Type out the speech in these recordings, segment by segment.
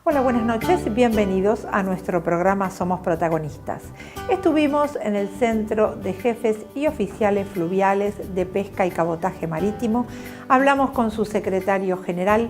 Hola, buenas noches, bienvenidos a nuestro programa Somos Protagonistas. Estuvimos en el Centro de Jefes y Oficiales Fluviales de Pesca y Cabotaje Marítimo. Hablamos con su secretario general.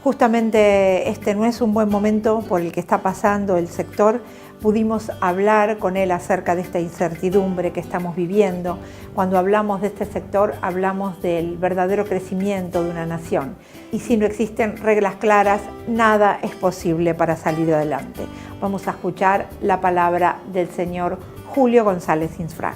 Justamente este no es un buen momento por el que está pasando el sector. Pudimos hablar con él acerca de esta incertidumbre que estamos viviendo. Cuando hablamos de este sector, hablamos del verdadero crecimiento de una nación. Y si no existen reglas claras, nada es posible para salir adelante. Vamos a escuchar la palabra del señor Julio González Insfrán.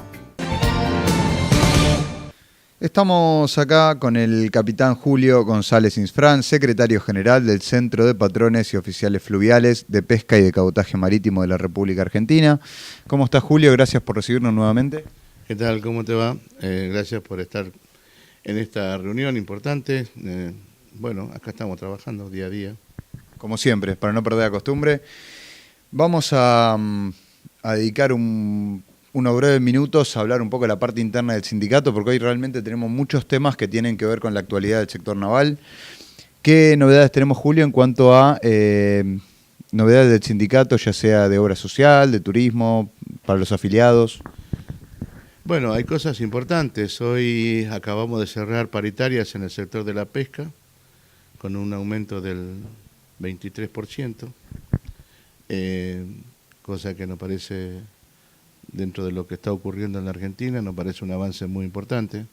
Estamos acá con el capitán Julio González Insfrán, secretario general del Centro de Patrones y Oficiales Fluviales de Pesca y de Cabotaje Marítimo de la República Argentina. ¿Cómo estás, Julio? Gracias por recibirnos nuevamente. ¿Qué tal? ¿Cómo te va? Gracias por estar en esta reunión importante. Bueno, acá estamos trabajando día a día. Como siempre, para no perder la costumbre, vamos a dedicar unos breves minutos a hablar un poco de la parte interna del sindicato, porque hoy realmente tenemos muchos temas que tienen que ver con la actualidad del sector naval. ¿Qué novedades tenemos, Julio, en cuanto a novedades del sindicato, ya sea de obra social, de turismo, para los afiliados? Bueno, hay cosas importantes. Hoy acabamos de cerrar paritarias en el sector de la pesca, con un aumento del 23%, cosa que nos parece, dentro de lo que está ocurriendo en la Argentina, nos parece un avance muy importante.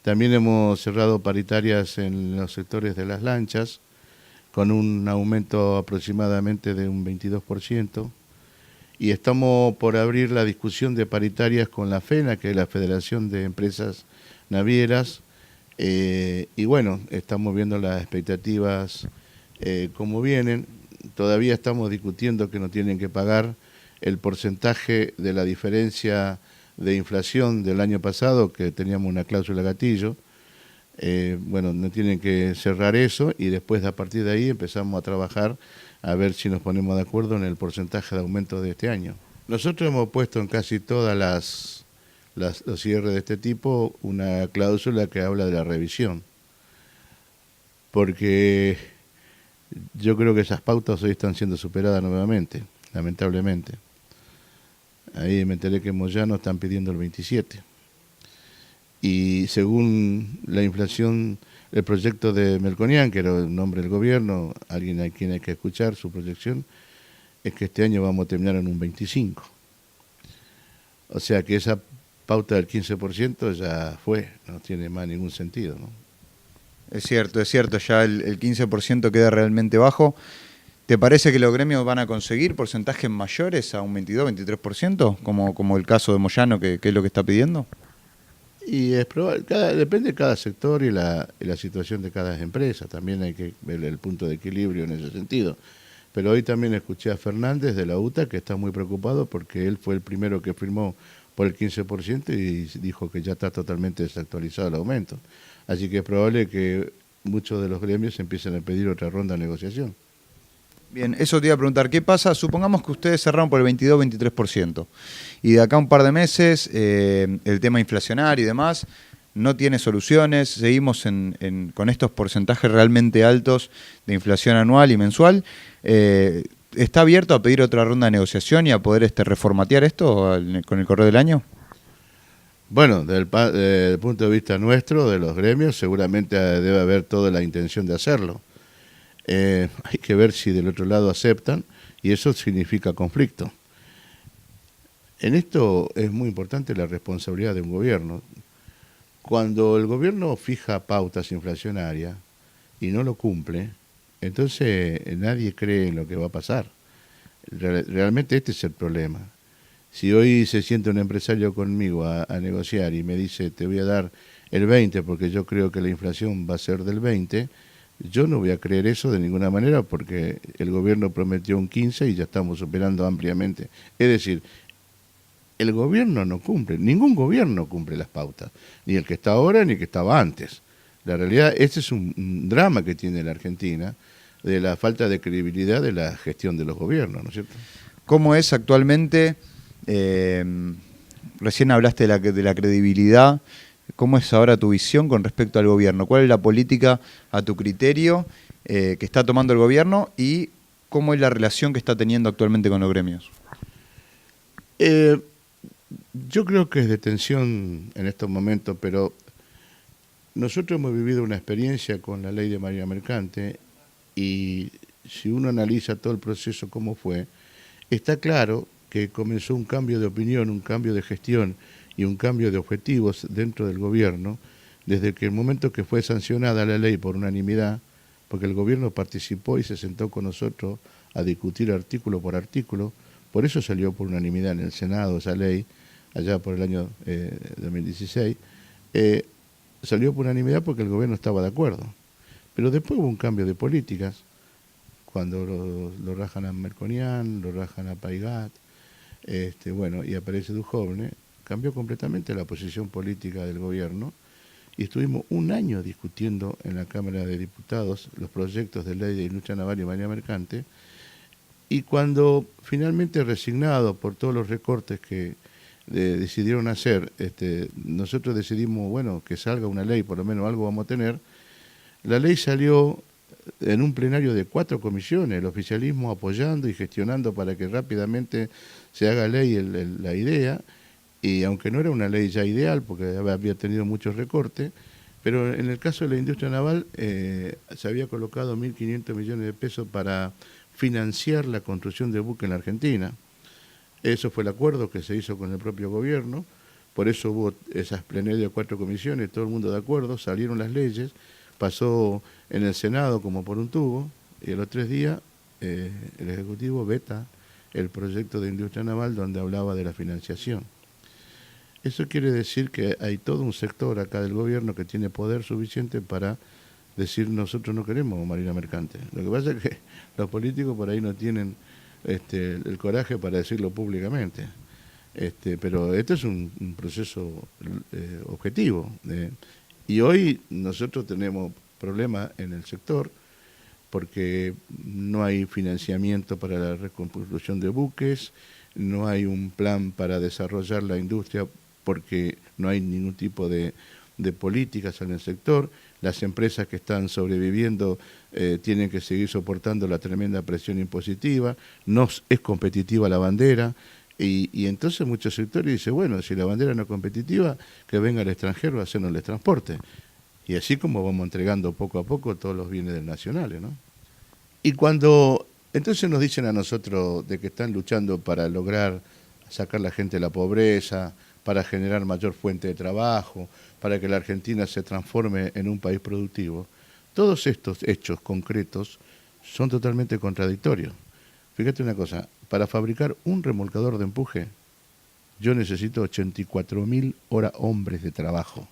También hemos cerrado paritarias en los sectores de las lanchas, con un aumento aproximadamente de un 22%, y estamos por abrir la discusión de paritarias con la FENA, que es la Federación de Empresas Navieras, y bueno, estamos viendo las expectativas cómo vienen. Todavía estamos discutiendo que no tienen que pagar el porcentaje de la diferencia de inflación del año pasado, que teníamos una cláusula gatillo. Bueno, no tienen que cerrar eso, y después a partir de ahí empezamos a trabajar a ver si nos ponemos de acuerdo en el porcentaje de aumento de este año. Nosotros hemos puesto en casi todas los cierres de este tipo una cláusula que habla de la revisión, porque yo creo que esas pautas hoy están siendo superadas nuevamente, lamentablemente. Ahí me enteré que en Moyano están pidiendo el 27. Y según la inflación, el proyecto de Melconian, que era el nombre del gobierno, alguien a quien hay que escuchar su proyección, es que este año vamos a terminar en un 25. O sea que esa pauta del 15% ya fue, no tiene más ningún sentido, ¿no? Es cierto, ya el 15% queda realmente bajo. ¿Te parece que los gremios van a conseguir porcentajes mayores a un 22-23%, como el caso de Moyano, que es lo que está pidiendo? Y es probable, depende de cada sector y la situación de cada empresa. También hay que ver el punto de equilibrio en ese sentido. Pero hoy también escuché a Fernández de la UTA, que está muy preocupado porque él fue el primero que firmó por el 15% y dijo que ya está totalmente desactualizado el aumento. Así que es probable que muchos de los gremios empiecen a pedir otra ronda de negociación. Bien, eso te iba a preguntar, ¿qué pasa? Supongamos que ustedes cerraron por el 22-23%, y de acá a un par de meses el tema inflacionario y demás no tiene soluciones, seguimos con estos porcentajes realmente altos de inflación anual y mensual. ¿Está abierto a pedir otra ronda de negociación y a poder reformatear esto con el correr del año? Bueno, desde el punto de vista nuestro, de los gremios, seguramente debe haber toda la intención de hacerlo. Hay que ver si del otro lado aceptan, y eso significa conflicto. En esto es muy importante la responsabilidad de un gobierno. Cuando el gobierno fija pautas inflacionarias y no lo cumple, entonces nadie cree en lo que va a pasar. Realmente este es el problema. Si hoy se siente un empresario conmigo a negociar y me dice te voy a dar el 20 porque yo creo que la inflación va a ser del 20, yo no voy a creer eso de ninguna manera, porque el gobierno prometió un 15 y ya estamos superando ampliamente. Es decir, el gobierno no cumple, ningún gobierno cumple las pautas, ni el que está ahora ni el que estaba antes. La realidad, este es un drama que tiene la Argentina, de la falta de credibilidad de la gestión de los gobiernos, ¿no es cierto? ¿Cómo es actualmente? Recién hablaste de la credibilidad. ¿Cómo es ahora tu visión con respecto al gobierno? ¿Cuál es la política, a tu criterio, que está tomando el gobierno, y cómo es la relación que está teniendo actualmente con los gremios. Yo creo que es de tensión en estos momentos, pero nosotros hemos vivido una experiencia con la ley de marina mercante y si uno analiza todo el proceso cómo fue, está claro que comenzó un cambio de opinión, un cambio de gestión y un cambio de objetivos dentro del gobierno, desde que el momento que fue sancionada la ley por unanimidad, porque el gobierno participó y se sentó con nosotros a discutir artículo por artículo, por eso salió por unanimidad en el Senado esa ley, allá por el año 2016, salió por unanimidad porque el gobierno estaba de acuerdo. Pero después hubo un cambio de políticas, cuando lo rajan a Melconian, lo rajan a Paigat, y aparece Duhovne, cambió completamente la posición política del gobierno y estuvimos un año discutiendo en la Cámara de Diputados los proyectos de ley de industria naval y marina mercante, y cuando finalmente resignado por todos los recortes que decidieron hacer, nosotros decidimos, que salga una ley, por lo menos algo vamos a tener. La ley salió en un plenario de 4 comisiones, el oficialismo apoyando y gestionando para que rápidamente se haga ley la idea, y aunque no era una ley ya ideal, porque había tenido muchos recortes, pero en el caso de la industria naval se había colocado 1.500 millones de pesos para financiar la construcción de buques en la Argentina. Eso fue el acuerdo que se hizo con el propio gobierno, por eso hubo esas plenarias de 4 comisiones, todo el mundo de acuerdo, salieron las leyes, pasó en el Senado como por un tubo, y a los 3 días el Ejecutivo veta el proyecto de industria naval donde hablaba de la financiación. Eso quiere decir que hay todo un sector acá del gobierno que tiene poder suficiente para decir nosotros no queremos marina mercante. Lo que pasa es que los políticos por ahí no tienen el coraje para decirlo públicamente. Pero este es un proceso objetivo. Y hoy nosotros tenemos problemas en el sector porque no hay financiamiento para la reconstrucción de buques, no hay un plan para desarrollar la industria porque no hay ningún tipo de políticas en el sector. Las empresas que están sobreviviendo tienen que seguir soportando la tremenda presión impositiva, no es competitiva la bandera, y entonces muchos sectores dicen, bueno, si la bandera no es competitiva, que venga el extranjero a hacernos el transporte. Y así como vamos entregando poco a poco todos los bienes nacionales, ¿no? Y cuando entonces nos dicen a nosotros de que están luchando para lograr sacar a la gente de la pobreza, para generar mayor fuente de trabajo, para que la Argentina se transforme en un país productivo, todos estos hechos concretos son totalmente contradictorios. Fíjate una cosa, para fabricar un remolcador de empuje, yo necesito 84.000 horas hombres de trabajo.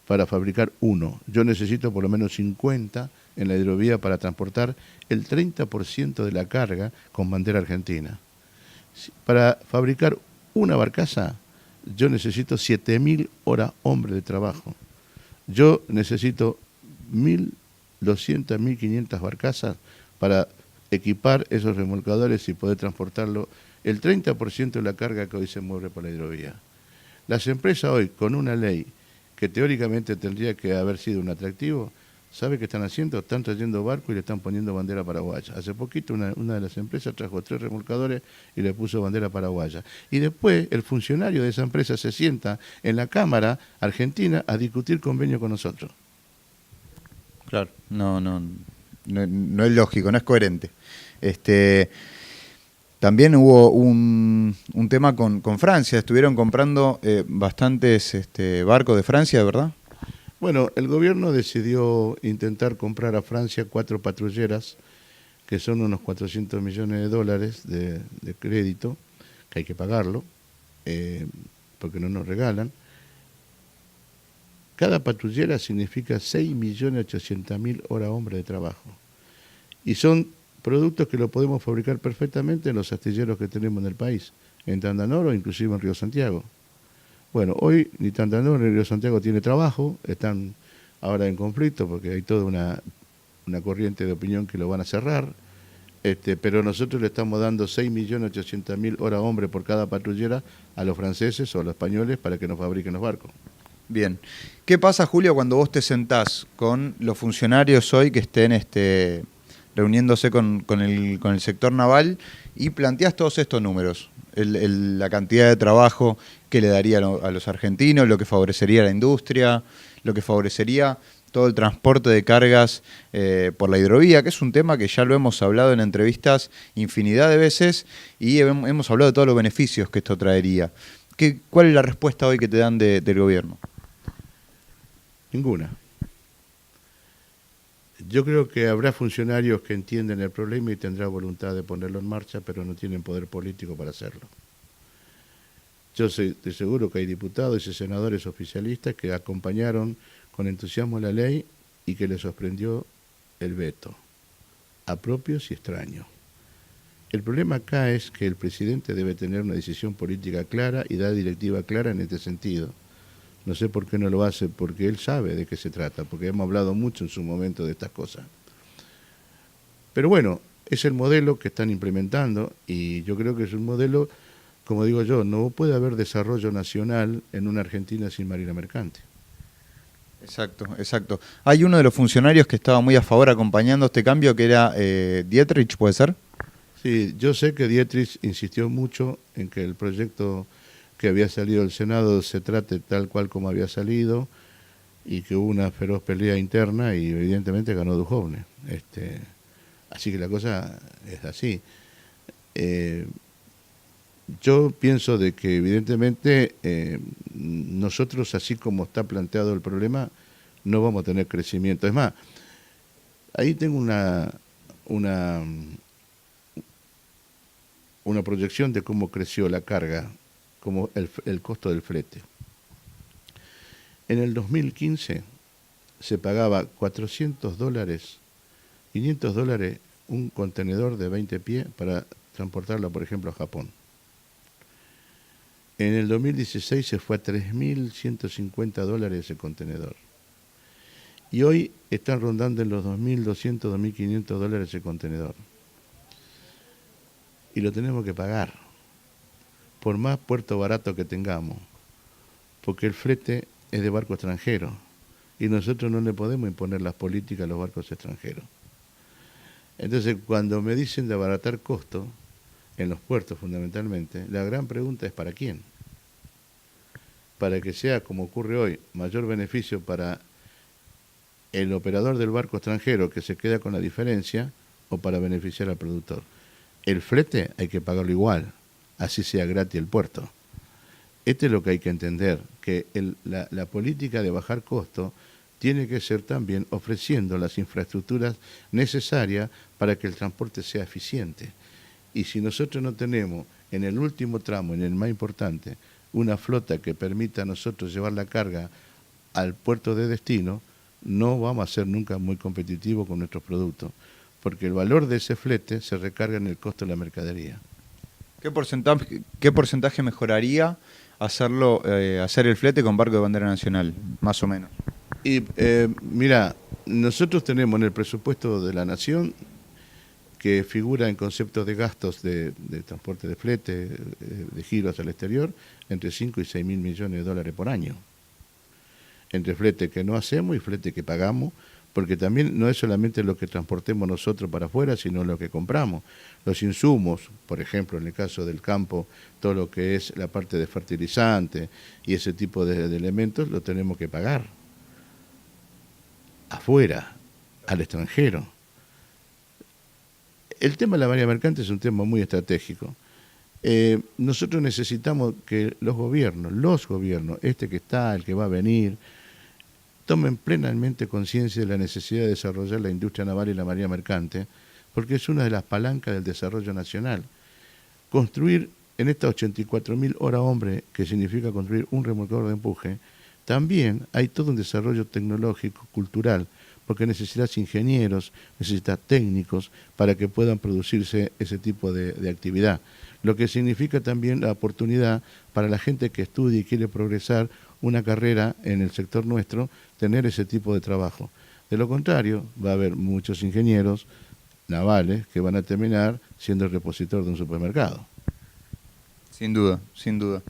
Para fabricar uno, yo necesito por lo menos 50 en la hidrovía para transportar el 30% de la carga con bandera argentina. Para fabricar una barcaza, yo necesito 7.000 horas hombre de trabajo. Yo necesito 1.200, 1.500 barcazas para equipar esos remolcadores y poder transportarlo el 30% de la carga que hoy se mueve por la hidrovía. Las empresas hoy, con una ley que teóricamente tendría que haber sido un atractivo, ¿sabe qué están haciendo? Están trayendo barcos y le están poniendo bandera paraguaya. Hace poquito una de las empresas trajo 3 remolcadores y le puso bandera paraguaya. Y después el funcionario de esa empresa se sienta en la Cámara Argentina a discutir convenio con nosotros. Claro, no es lógico, no es coherente. También hubo un tema con Francia, estuvieron comprando bastantes barcos de Francia, ¿verdad? Bueno, el gobierno decidió intentar comprar a Francia 4 patrulleras, que son unos 400 millones de dólares de crédito, que hay que pagarlo, porque no nos regalan. Cada patrullera significa 6.800.000 horas hombre de trabajo. Y son productos que lo podemos fabricar perfectamente en los astilleros que tenemos en el país, en Tandanor o inclusive en Río Santiago. Bueno, hoy ni Tandanor ni Río Santiago tiene trabajo, están ahora en conflicto porque hay toda una corriente de opinión que lo van a cerrar, pero nosotros le estamos dando 6.800.000 horas hombre por cada patrullera a los franceses o a los españoles para que nos fabriquen los barcos. Bien. ¿Qué pasa, Julio, cuando vos te sentás con los funcionarios hoy que estén reuniéndose con el sector naval y planteás todos estos números. La cantidad de trabajo que le daría a los argentinos, lo que favorecería a la industria, lo que favorecería todo el transporte de cargas por la hidrovía, que es un tema que ya lo hemos hablado en entrevistas infinidad de veces y hemos hablado de todos los beneficios que esto traería. ¿Cuál es la respuesta hoy que te dan del gobierno? Ninguna. Yo creo que habrá funcionarios que entienden el problema y tendrán voluntad de ponerlo en marcha, pero no tienen poder político para hacerlo. Yo estoy seguro que hay diputados y senadores oficialistas que acompañaron con entusiasmo la ley y que les sorprendió el veto, a propios y extraños. El problema acá es que el presidente debe tener una decisión política clara y dar directiva clara en este sentido. No sé por qué no lo hace, porque él sabe de qué se trata, porque hemos hablado mucho en su momento de estas cosas. Pero bueno, es el modelo que están implementando y yo creo que es un modelo, como digo yo, no puede haber desarrollo nacional en una Argentina sin marina mercante. Exacto, exacto. Hay uno de los funcionarios que estaba muy a favor acompañando este cambio, que era Dietrich, ¿puede ser? Sí, yo sé que Dietrich insistió mucho en que el proyecto que había salido del Senado se trate tal cual como había salido y que hubo una feroz pelea interna y evidentemente ganó Duhovne. Así que la cosa es así. Yo pienso de que evidentemente nosotros, así como está planteado el problema, no vamos a tener crecimiento. Es más, ahí tengo una proyección de cómo creció la carga, como el costo del flete. En el 2015 se pagaba $400, $500 un contenedor de 20 pies para transportarlo, por ejemplo, a Japón. En el 2016 se fue a $3.150 ese contenedor. Y hoy están rondando en los $2.200, $2.500 ese contenedor. Y lo tenemos que pagar, por más puerto barato que tengamos, porque el flete es de barco extranjero y nosotros no le podemos imponer las políticas a los barcos extranjeros. Entonces, cuando me dicen de abaratar costos, en los puertos fundamentalmente, la gran pregunta es ¿para quién? Para que sea, como ocurre hoy, mayor beneficio para el operador del barco extranjero que se queda con la diferencia o para beneficiar al productor. El flete hay que pagarlo igual, así sea gratis el puerto. Esto es lo que hay que entender, que la política de bajar costos tiene que ser también ofreciendo las infraestructuras necesarias para que el transporte sea eficiente. Y si nosotros no tenemos en el último tramo, en el más importante, una flota que permita a nosotros llevar la carga al puerto de destino, no vamos a ser nunca muy competitivos con nuestros productos, porque el valor de ese flete se recarga en el costo de la mercadería. ¿Qué porcentaje mejoraría hacer el flete con barco de bandera nacional, más o menos? Y mira, nosotros tenemos en el presupuesto de la Nación, que figura en conceptos de gastos de transporte de flete, de giro hacia el exterior, entre 5 y 6 mil millones de dólares por año. Entre flete que no hacemos y flete que pagamos, porque también no es solamente lo que transportemos nosotros para afuera, sino lo que compramos. Los insumos, por ejemplo, en el caso del campo, todo lo que es la parte de fertilizante y ese tipo de elementos, lo tenemos que pagar afuera, al extranjero. El tema de la marina mercante es un tema muy estratégico. Nosotros necesitamos que los gobiernos, este que está, el que va a venir, tomen plenamente conciencia de la necesidad de desarrollar la industria naval y la marina mercante, porque es una de las palancas del desarrollo nacional. Construir en estas 84.000 horas hombre, que significa construir un remolcador de empuje, también hay todo un desarrollo tecnológico, cultural, porque necesitas ingenieros, necesitas técnicos para que puedan producirse ese tipo de actividad. Lo que significa también la oportunidad para la gente que estudia y quiere progresar una carrera en el sector nuestro, tener ese tipo de trabajo. De lo contrario, va a haber muchos ingenieros navales que van a terminar siendo el repositor de un supermercado. Sin duda, sin duda.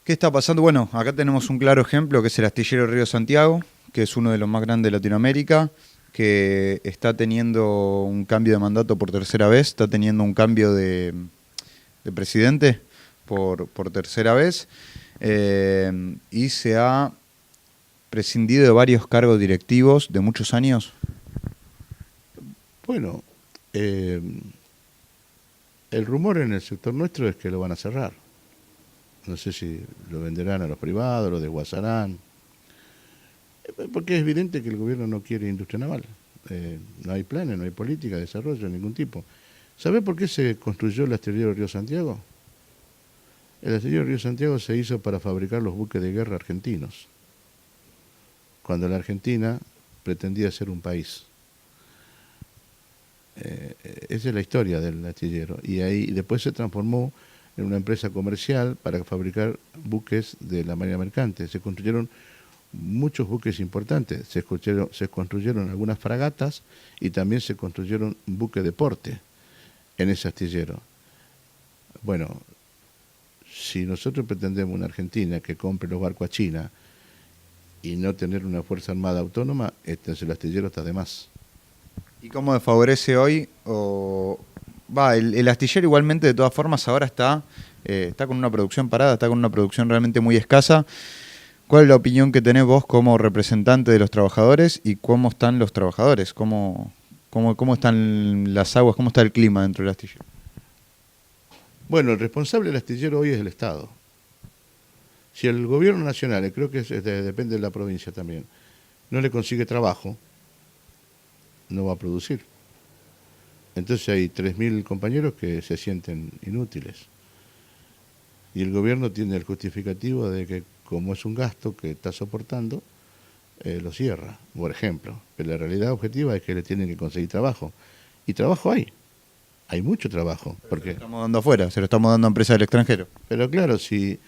¿Qué está pasando? Bueno, acá tenemos un claro ejemplo que es el astillero Río Santiago, que es uno de los más grandes de Latinoamérica, que está teniendo un cambio de mandato por tercera vez, está teniendo un cambio de presidente por tercera vez, y se ha prescindido de varios cargos directivos de muchos años. Bueno, el rumor en el sector nuestro es que lo van a cerrar. No sé si lo venderán a los privados, lo desguazarán, porque es evidente que el gobierno no quiere industria naval. No hay planes, no hay política de desarrollo de ningún tipo. ¿Sabe por qué se construyó el astillero Río Santiago? El astillero Río Santiago se hizo para fabricar los buques de guerra argentinos, cuando la Argentina pretendía ser un país. Esa es la historia del astillero. Y ahí después se transformó en una empresa comercial para fabricar buques de la Marina Mercante. Se construyeron muchos buques importantes, se construyeron algunas fragatas y también se construyeron buques de porte en ese astillero. Bueno, si nosotros pretendemos una Argentina que compre los barcos a China y no tener una fuerza armada autónoma, el astillero está de más. ¿Y cómo desfavorece hoy? El astillero igualmente, de todas formas, ahora está con una producción parada, está con una producción realmente muy escasa. ¿Cuál es la opinión que tenés vos como representante de los trabajadores y cómo están los trabajadores? ¿Cómo están las aguas? ¿Cómo está el clima dentro del astillero? Bueno, el responsable del astillero hoy es el Estado. Si el gobierno nacional, y creo que depende de la provincia también, no le consigue trabajo, no va a producir. Entonces hay 3.000 compañeros que se sienten inútiles. Y el gobierno tiene el justificativo de que como es un gasto que está soportando, lo cierra, por ejemplo. Pero la realidad objetiva es que le tienen que conseguir trabajo. Y trabajo hay mucho trabajo. Porque se lo estamos dando afuera, se lo estamos dando a empresas del extranjero. Pero claro, si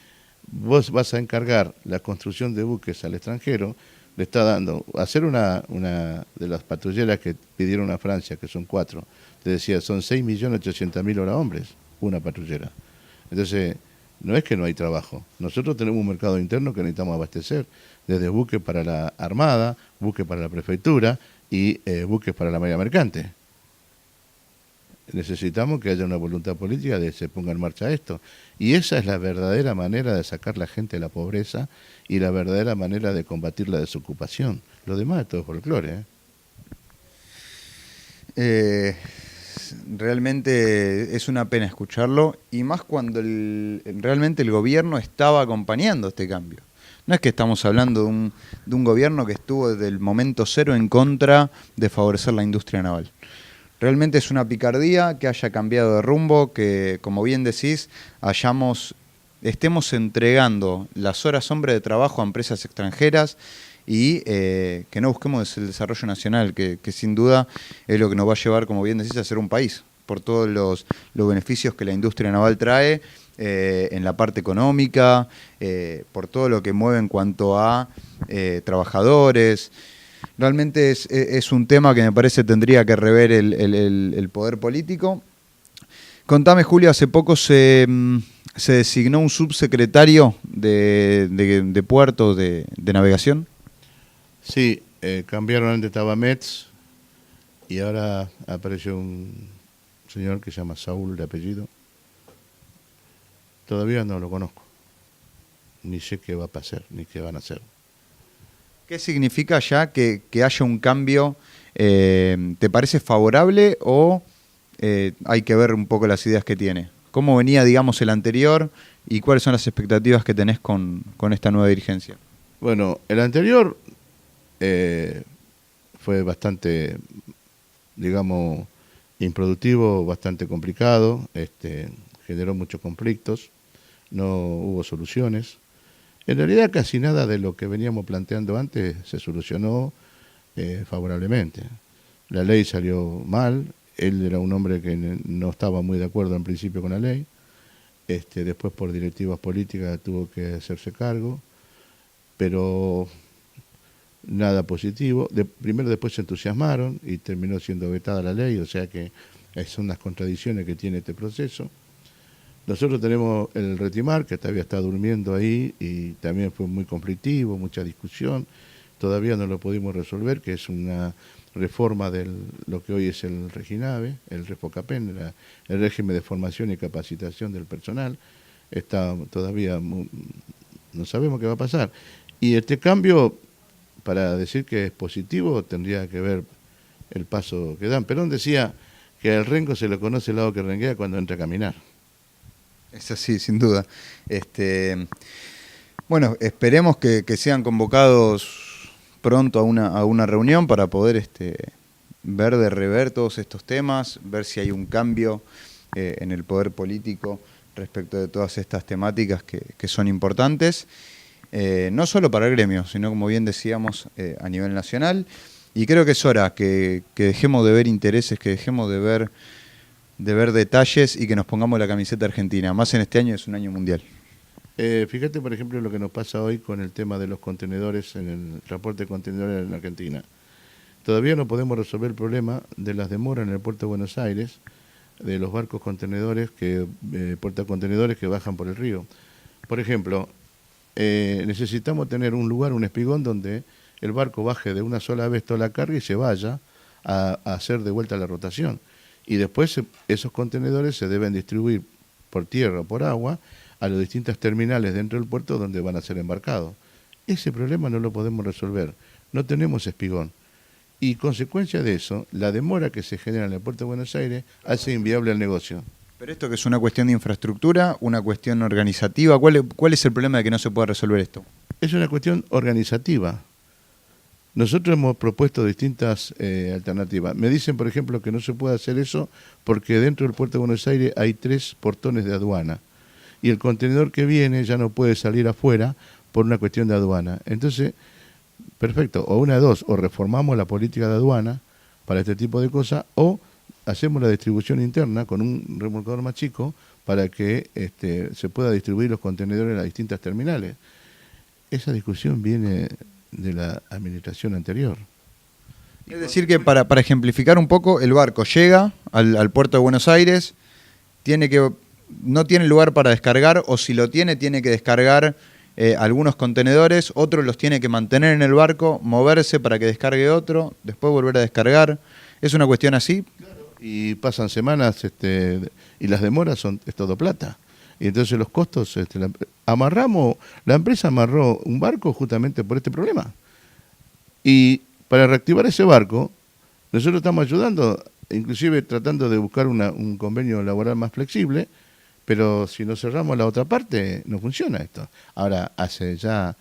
vos vas a encargar la construcción de buques al extranjero, le está dando, hacer una de las patrulleras que pidieron a Francia, que son 4, te decía, son 6.800.000 hora hombres, una patrullera. Entonces, no es que no hay trabajo. Nosotros tenemos un mercado interno que necesitamos abastecer, desde buques para la Armada, buques para la Prefectura y buques para la Marina Mercante. Necesitamos que haya una voluntad política de que se ponga en marcha esto. Y esa es la verdadera manera de sacar a la gente de la pobreza y la verdadera manera de combatir la desocupación. Lo demás es todo folclore. Realmente es una pena escucharlo, y más cuando realmente el gobierno estaba acompañando este cambio. No es que estamos hablando de un gobierno que estuvo desde el momento cero en contra de favorecer la industria naval. Realmente es una picardía que haya cambiado de rumbo, que, como bien decís, estemos entregando las horas hombre de trabajo a empresas extranjeras y que no busquemos el desarrollo nacional, que sin duda es lo que nos va a llevar, como bien decís, a ser un país, por todos los beneficios que la industria naval trae en la parte económica, por todo lo que mueve en cuanto a trabajadores. Realmente es un tema que me parece tendría que rever el poder político. Contame, Julio, hace poco se designó un subsecretario de puertos de navegación. Sí, cambiaron, antes estaba Metz y ahora apareció un señor que se llama Saúl de apellido. Todavía no lo conozco, ni sé qué va a pasar, ni qué van a hacer. ¿Qué significa ya que haya un cambio? ¿Te parece favorable o hay que ver un poco las ideas que tiene? ¿Cómo venía, digamos, el anterior y cuáles son las expectativas que tenés con esta nueva dirigencia? Bueno, el anterior fue bastante, digamos, improductivo, bastante complicado, generó muchos conflictos, no hubo soluciones. En realidad casi nada de lo que veníamos planteando antes se solucionó favorablemente. La ley salió mal, él era un hombre que no estaba muy de acuerdo en principio con la ley, después por directivas políticas tuvo que hacerse cargo, pero nada positivo. Primero después se entusiasmaron y terminó siendo vetada la ley, o sea que son las contradicciones que tiene este proceso. Nosotros tenemos el Retimar, que todavía está durmiendo ahí y también fue muy conflictivo, mucha discusión. Todavía no lo pudimos resolver, que es una reforma de lo que hoy es el Reginave, el Refocapen, el régimen de formación y capacitación del personal. Está todavía, no sabemos qué va a pasar. Y este cambio, para decir que es positivo, tendría que ver el paso que dan. Perón decía que al rengo se le conoce el lado que renguea cuando entra a caminar. Es así, sin duda. Bueno, esperemos que sean convocados pronto a una reunión para poder ver de rever todos estos temas, ver si hay un cambio en el poder político respecto de todas estas temáticas que son importantes, no solo para el gremio, sino, como bien decíamos, a nivel nacional. Y creo que es hora que dejemos de ver intereses, que dejemos de ver detalles y que nos pongamos la camiseta argentina. Más en este año, es un año mundial. Fíjate, por ejemplo, lo que nos pasa hoy con el tema de los contenedores, en el transporte de contenedores en Argentina. Todavía no podemos resolver el problema de las demoras en el puerto de Buenos Aires, de los barcos contenedores, portacontenedores que bajan por el río. Por ejemplo, necesitamos tener un lugar, un espigón, donde el barco baje de una sola vez toda la carga y se vaya a hacer de vuelta la rotación. Y después esos contenedores se deben distribuir por tierra o por agua a las distintas terminales dentro del puerto donde van a ser embarcados. Ese problema no lo podemos resolver. No tenemos espigón. Y consecuencia de eso, la demora que se genera en el puerto de Buenos Aires hace inviable el negocio. Pero esto que es una cuestión de infraestructura, una cuestión organizativa, ¿cuál es el problema de que no se pueda resolver esto? Es una cuestión organizativa. Nosotros hemos propuesto distintas alternativas. Me dicen, por ejemplo, que no se puede hacer eso porque dentro del puerto de Buenos Aires hay 3 portones de aduana y el contenedor que viene ya no puede salir afuera por una cuestión de aduana. Entonces, perfecto, o una de dos, o reformamos la política de aduana para este tipo de cosas, o hacemos la distribución interna con un remolcador más chico para que se pueda distribuir los contenedores en las distintas terminales. Esa discusión viene de la administración anterior. Es decir que, para ejemplificar un poco, el barco llega al puerto de Buenos Aires, no tiene lugar para descargar, o si lo tiene que descargar algunos contenedores, otros los tiene que mantener en el barco, moverse para que descargue otro, después volver a descargar. ¿Es una cuestión así? Claro. Y pasan semanas y las demoras es todo plata. Y entonces los costos, la empresa amarró un barco justamente por este problema. Y para reactivar ese barco, nosotros estamos ayudando, inclusive tratando de buscar un convenio laboral más flexible, pero si no cerramos la otra parte, no funciona esto. Ahora, hace ya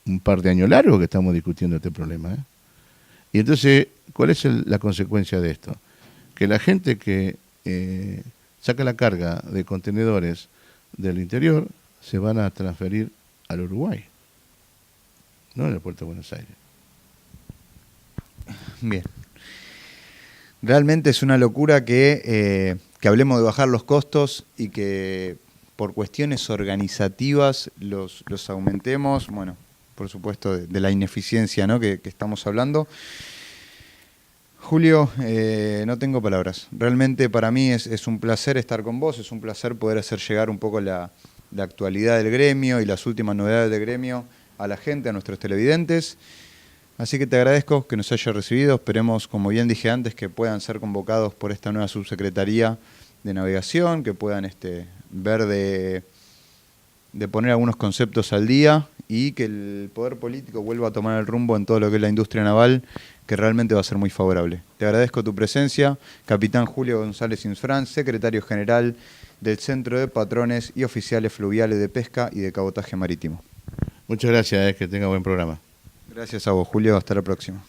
un par de años largos que estamos discutiendo este problema. Y entonces, ¿cuál es la consecuencia de esto? Que la gente que saca la carga de contenedores del interior se van a transferir al Uruguay, no en el puerto de Buenos Aires. Bien. Realmente es una locura que hablemos de bajar los costos y que por cuestiones organizativas los aumentemos. Bueno, por supuesto, de la ineficiencia, ¿no?, que estamos hablando. Julio, no tengo palabras. Realmente para mí es un placer estar con vos, es un placer poder hacer llegar un poco la actualidad del gremio y las últimas novedades del gremio a la gente, a nuestros televidentes. Así que te agradezco que nos hayas recibido. Esperemos, como bien dije antes, que puedan ser convocados por esta nueva subsecretaría de navegación, que puedan ver de poner algunos conceptos al día y que el poder político vuelva a tomar el rumbo en todo lo que es la industria naval, que realmente va a ser muy favorable. Te agradezco tu presencia, capitán Julio González Insfrán, secretario general del Centro de Patrones y Oficiales Fluviales de Pesca y de Cabotaje Marítimo. Muchas gracias, que tenga buen programa. Gracias a vos, Julio. Hasta la próxima.